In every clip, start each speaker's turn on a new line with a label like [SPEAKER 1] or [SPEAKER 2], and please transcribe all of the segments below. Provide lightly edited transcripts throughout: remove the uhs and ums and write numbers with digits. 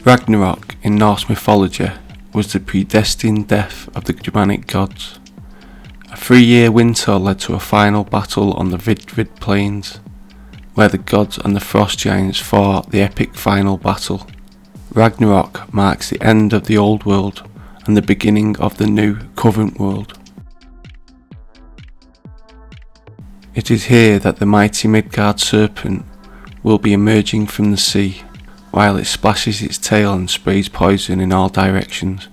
[SPEAKER 1] Ragnarok in Norse mythology was the predestined death of the Germanic gods. A 3-year winter led to a final battle on the Vidrid plains, where the gods and the frost giants fought the epic final battle. Ragnarok marks the end of the old world and the beginning of the new covenant world. It is here that the mighty Midgard serpent will be emerging from the sea, while it splashes its tail and sprays poison in all directions,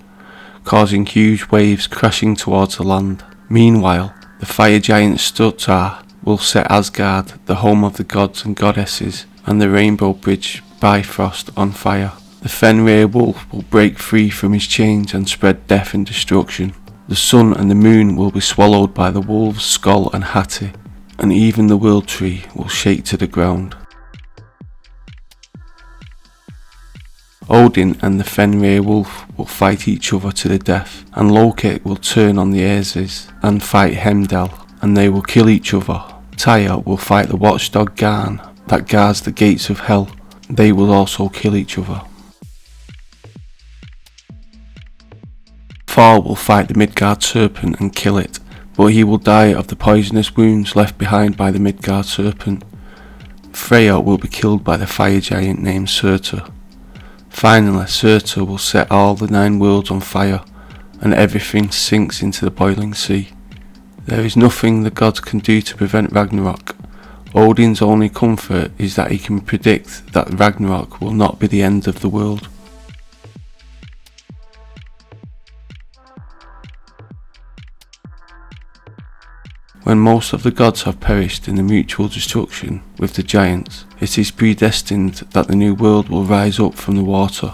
[SPEAKER 1] causing huge waves crashing towards the land. Meanwhile, the fire giant Surtur will set Asgard, the home of the gods and goddesses, and the Rainbow Bridge Bifrost on fire. The Fenrir wolf will break free from his chains and spread death and destruction. The sun and the moon will be swallowed by the wolves Skoll and Hati, and even the world tree will shake to the ground. Odin and the Fenrir wolf will fight each other to the death, and Loki will turn on the Aesir and fight Heimdall, and they will kill each other. Tyr will fight the watchdog Garn that guards the gates of hell. They will also kill each other. Thor will fight the Midgard serpent and kill it, but he will die of the poisonous wounds left behind by the Midgard serpent. Freya will be killed by the fire giant named Surtur. Finally, Surtur will set all the 9 worlds on fire, and everything sinks into the boiling sea. There is nothing the gods can do to prevent Ragnarok. Odin's only comfort is that he can predict that Ragnarok will not be the end of the world. When most of the gods have perished in the mutual destruction with the giants, it is predestined that the new world will rise up from the water,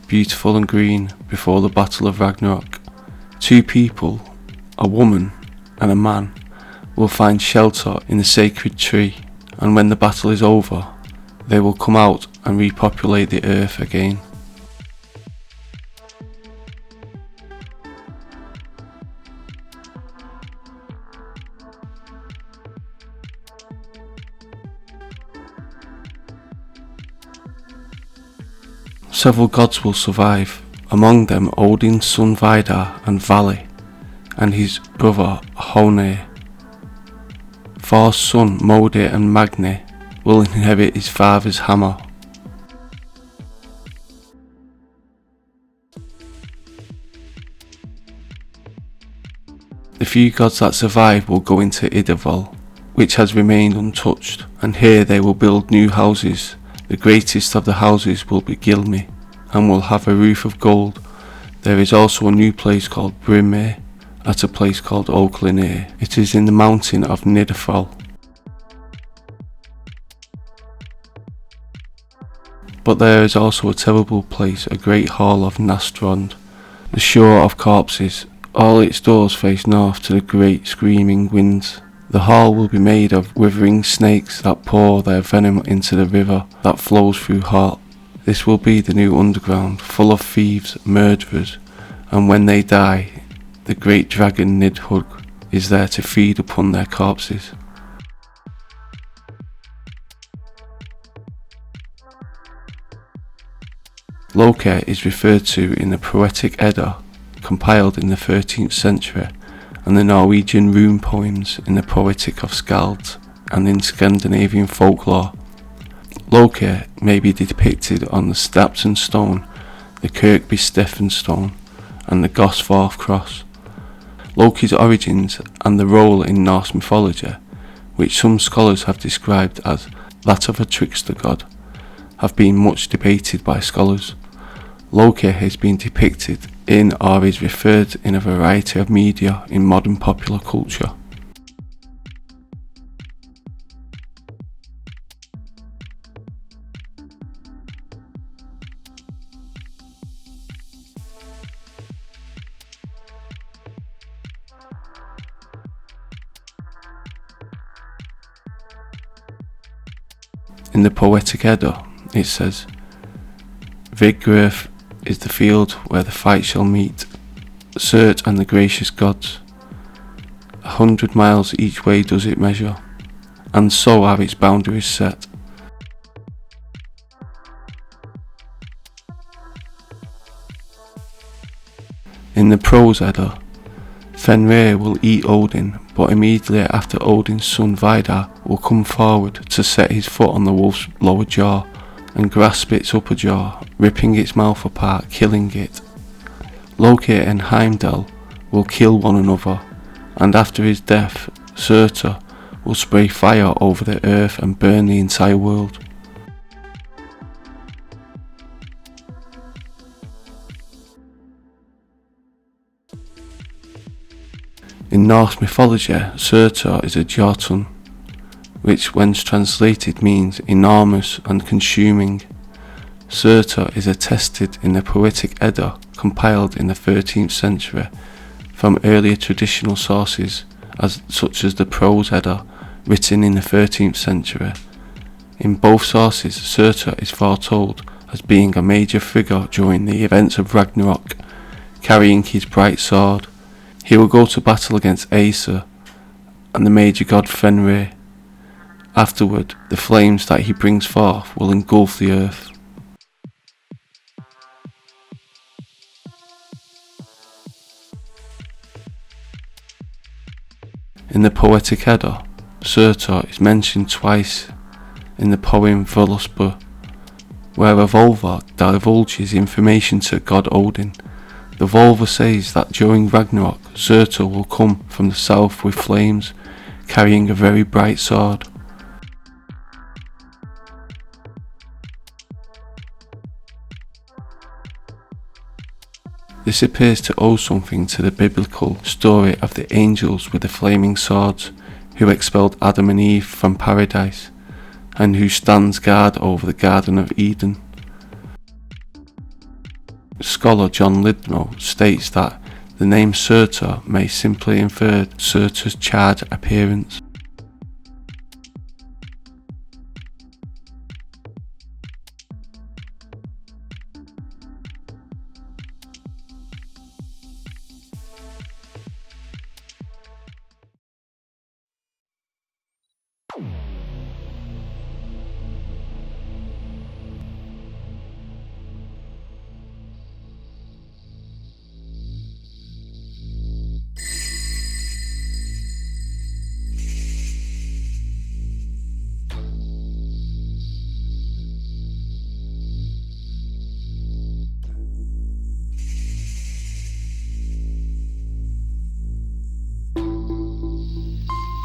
[SPEAKER 1] beautiful and green, before the battle of Ragnarok. 2 people, a woman and a man, will find shelter in the sacred tree, and when the battle is over, they will come out and repopulate the earth again. Several gods will survive, among them Odin's son Vidar and Vali, and his brother Hone. Thor's son Modi and Magni will inherit his father's hammer. The few gods that survive will go into Idavol, which has remained untouched, and here they will build new houses. The greatest of the houses will be Gilmi, and will have a roof of gold. There is also a new place called Brimir, at a place called Oaklinir. It is in the mountain of Nidafol. But there is also a terrible place, a great hall of Nastrond, the shore of corpses. All its doors face north to the great screaming winds. The hall will be made of withering snakes that pour their venom into the river that flows through Hall. This will be the new underground, full of thieves, murderers, and when they die, the great dragon Nidhugg is there to feed upon their corpses. Loki is referred to in the Poetic Edda, compiled in the 13th century, and the Norwegian rune poems in the Poetic of Skalds and in Scandinavian folklore. Loki may be depicted on the Stapton stone, the Kirkby Stephen stone, and the Gosforth cross. Loki's origins and the role in Norse mythology, which some scholars have described as that of a trickster god, have been much debated by scholars. Loki has been depicted in or is referred in a variety of media in modern popular culture. In the Poetic Edda, it says, Viggrith is the field where the fight shall meet, Surt and the gracious gods. 100 miles each way does it measure, and so are its boundaries set. In the prose Edda, Fenrir will eat Odin, but immediately after Odin's son Vidar will come forward to set his foot on the wolf's lower jaw and grasp its upper jaw, ripping its mouth apart, killing it. Loki and Heimdall will kill one another, and after his death, Surtur will spray fire over the earth and burn the entire world. In Norse mythology, Surtur is a Jotun, which when translated means enormous and consuming. Surtur is attested in the Poetic Edda compiled in the 13th century from earlier traditional sources such as the Prose Edda written in the 13th century. In both sources, Surtur is foretold as being a major figure during the events of Ragnorok, carrying his bright sword. He will go to battle against Aesir and the major god Fenrir. Afterward, the flames that he brings forth will engulf the earth. In the Poetic Edda, Surtur is mentioned twice in the poem Völuspá, where a Volva divulges information to god Odin. The Volva says that during Ragnarok, Surtur will come from the south with flames, carrying a very bright sword. This appears to owe something to the biblical story of the angels with the flaming swords, who expelled Adam and Eve from paradise, and who stands guard over the Garden of Eden. Scholar John Lithgow states that the name Surtur may simply infer Surtur's charred appearance.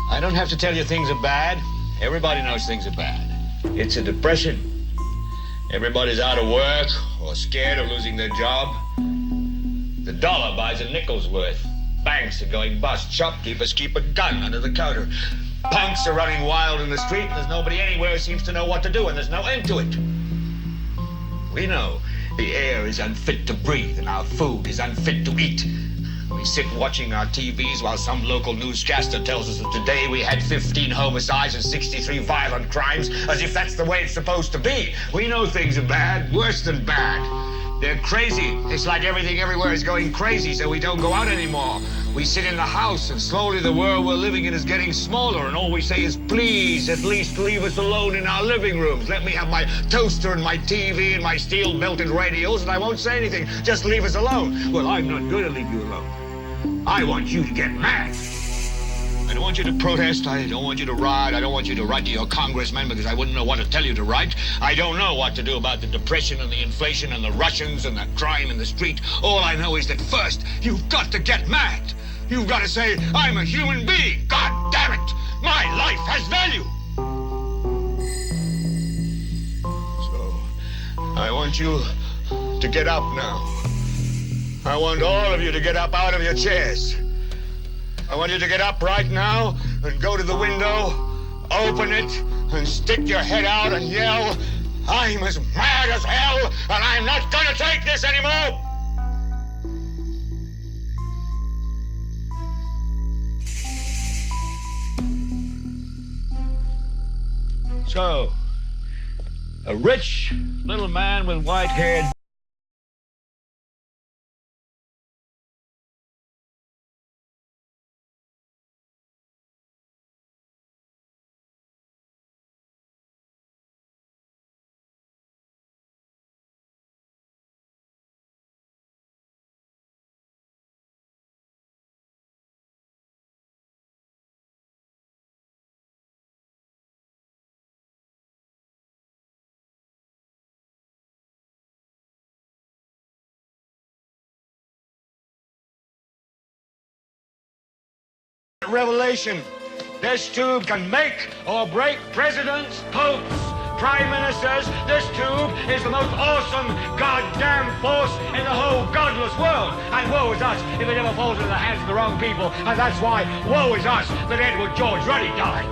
[SPEAKER 2] I don't have to tell you things are bad. Everybody knows things are bad. It's a depression. Everybody's out of work or scared of losing their job. The dollar buys a nickel's worth. Banks are going bust. Shopkeepers keep a gun under the counter. Punks are running wild in the street, and there's nobody anywhere who seems to know what to do, and there's no end to it. We know the air is unfit to breathe, and our food is unfit to eat. We sit watching our TVs while some local newscaster tells us that today we had 15 homicides and 63 violent crimes, as if that's the way it's supposed to be. We know things are bad, worse than bad. They're crazy. It's like everything everywhere is going crazy, so we don't go out anymore. We sit in the house, and slowly the world we're living in is getting smaller, and all we say is, please, at least leave us alone in our living rooms. Let me have my toaster and my TV and my steel-belted radios, and I won't say anything. Just leave us alone. Well, I'm not going to leave you alone. I want you to get mad. I don't want you to protest. I don't want you to riot. I don't want you to write to your congressman because I wouldn't know what to tell you to write. I don't know what to do about the depression and the inflation and the Russians and the crime in the street. All I know is that first, you've got to get mad. You've got to say, I'm a human being. God damn it. My life has value. So, I want you to get up now. I want all of you to get up out of your chairs. I want you to get up right now and go to the window, open it, and stick your head out and yell, I'm as mad as hell, and I'm not gonna take this anymore! So, a rich little man with white hair Revelation. This tube can make or break presidents, popes, prime ministers. This tube is the most awesome goddamn force in the whole godless world. And woe is us if it ever falls into the hands of the wrong people. And that's why woe is us that Edward George Ruddy died.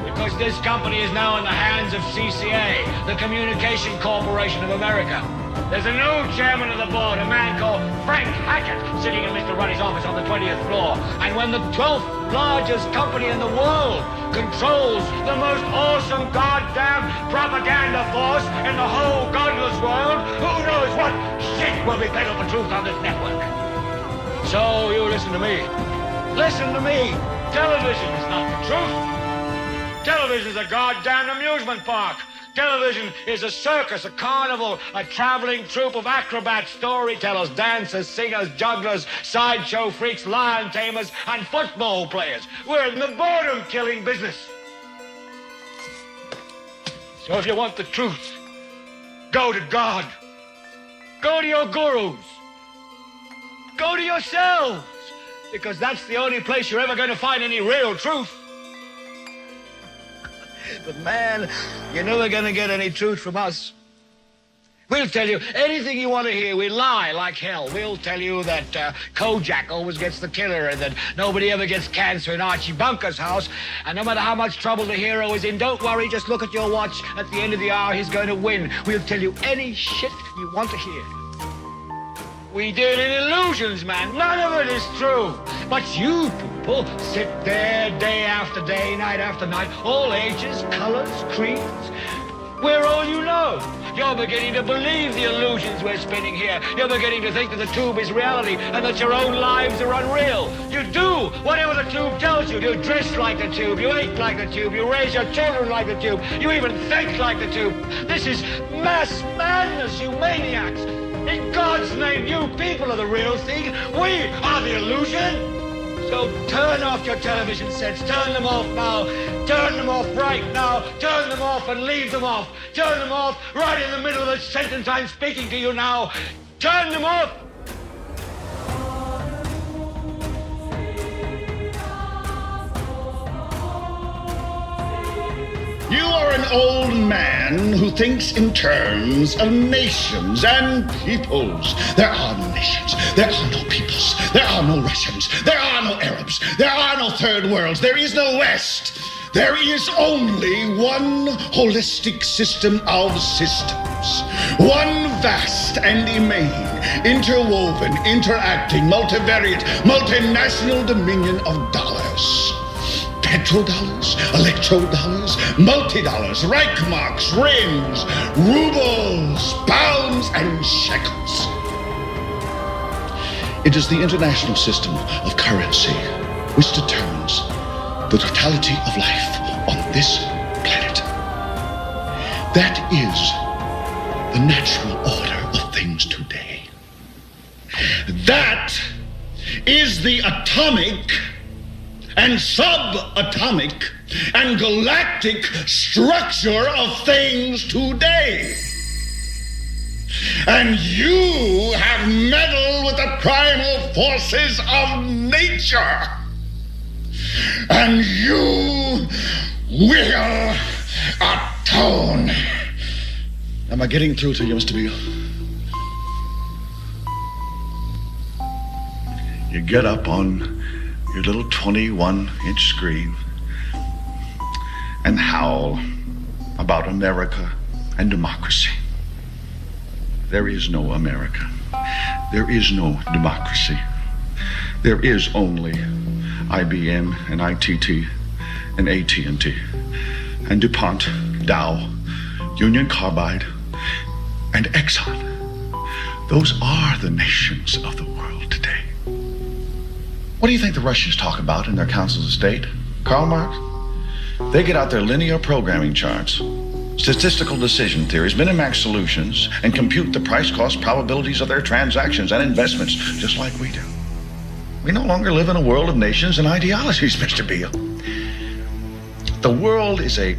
[SPEAKER 2] Because this company is now in the hands of CCA, the Communication Corporation of America. There's a new chairman of the board, a man called Frank Hackett, sitting in Mr. Ruddy's office on the 20th floor. And when the 12th largest company in the world controls the most awesome goddamn propaganda force in the whole godless world, who knows what shit will be peddled for truth on this network. So you listen to me. Listen to me. Television is not the truth. Television is a goddamn amusement park. Television is a circus, a carnival, a traveling troupe of acrobats, storytellers, dancers, singers, jugglers, sideshow freaks, lion tamers, and football players. We're in the boredom-killing business. So if you want the truth, go to God. Go to your gurus. Go to yourselves. Because that's the only place you're ever going to find any real truth. But man, you're never going to get any truth from us. We'll tell you anything you want to hear. We lie like hell. We'll tell you that Kojak always gets the killer and that nobody ever gets cancer in Archie Bunker's house. And no matter how much trouble the hero is in, don't worry, just look at your watch. At the end of the hour, he's going to win. We'll tell you any shit you want to hear. We deal in illusions, man. None of it is true. But you people sit there day after day, night after night, all ages, colors, creeds. We're all you know. You're beginning to believe the illusions we're spinning here. You're beginning to think that the tube is reality and that your own lives are unreal. You do whatever the tube tells you. You dress like the tube. You eat like the tube. You raise your children like the tube. You even think like the tube. This is mass madness, you maniacs. In God's name, you people are the real thing. We are the illusion. So turn off your television sets. Turn them off now. Turn them off right now. Turn them off and leave them off. Turn them off right in the middle of the sentence I'm speaking to you now. Turn them off.
[SPEAKER 3] You are an old man who thinks in terms of nations and peoples. There are no nations. There are no peoples. There are no Russians. There are no Arabs. There are no third worlds. There is no West. There is only one holistic system of systems. One vast and immane, interwoven, interacting, multivariate, multinational dominion of dollars. Petrodollars, electrodollars, multi-dollars, Reichmarks, rings, rubles, pounds, and shekels. It is the international system of currency which determines the totality of life on this planet. That is the natural order of things today. That is the atomic and subatomic and galactic structure of things today. And you have meddled with the primal forces of nature. And you will atone. Am I getting through to you, Mr. Beale? You get up on your little 21-inch screen and howl about America and democracy. There is no America. There is no democracy. There is only IBM and ITT and AT&T and DuPont, Dow, Union Carbide, and Exxon. Those are the nations of the world today. What do you think the Russians talk about in their councils of state? Karl Marx? They get out their linear programming charts, statistical decision theories, Minimax solutions, and compute the price-cost probabilities of their transactions and investments, just like we do. We no longer live in a world of nations and ideologies, Mr. Beale. The world is a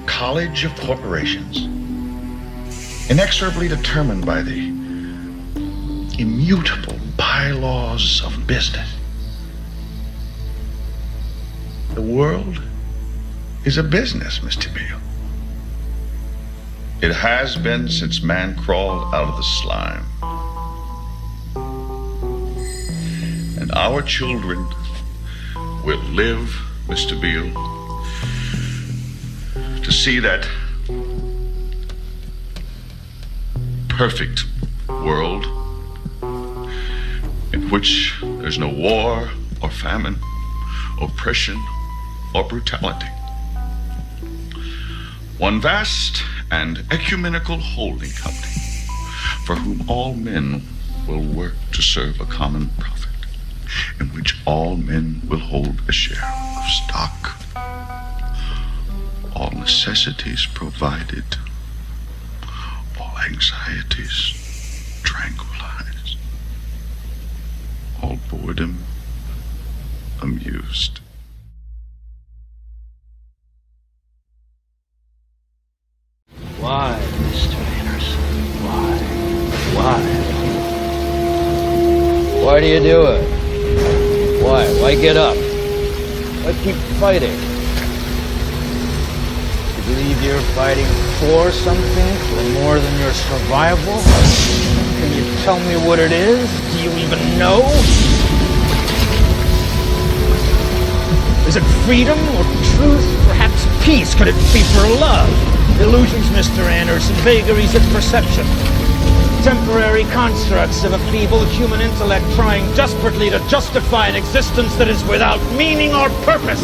[SPEAKER 3] college of corporations, inexorably determined by the immutable bylaws of business. The world is a business, Mr. Beale. It has been since man crawled out of the slime. And our children will live, Mr. Beale, to see that perfect world in which there's no war or famine, oppression or brutality. One vast and ecumenical holding company for whom all men will work to serve a common profit, in which all men will hold a share of stock, all necessities provided, all anxieties tranquilized, all boredom amused.
[SPEAKER 4] Why, Mr. Anderson? Why? Why do you do it? Why? Why get up? Why keep fighting? You believe you're fighting for something, for more than your survival? Can you tell me what it is? Do you even know? Is it freedom or truth? Perhaps peace? Could it be for love? Illusions, Mr. Anderson, vagaries of perception. Temporary constructs of a feeble human intellect trying desperately to justify an existence that is without meaning or purpose.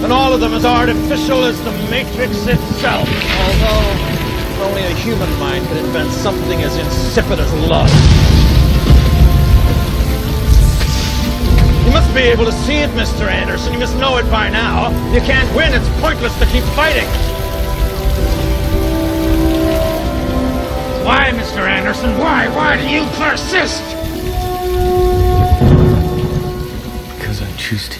[SPEAKER 4] And all of them as artificial as the Matrix itself. Although only a human mind could invent something as insipid as love. You must be able to see it, Mr. Anderson. You must know it by now. You can't win. It's pointless to keep fighting. Why, Mr. Anderson? Why? Why do you persist?
[SPEAKER 5] Because I choose to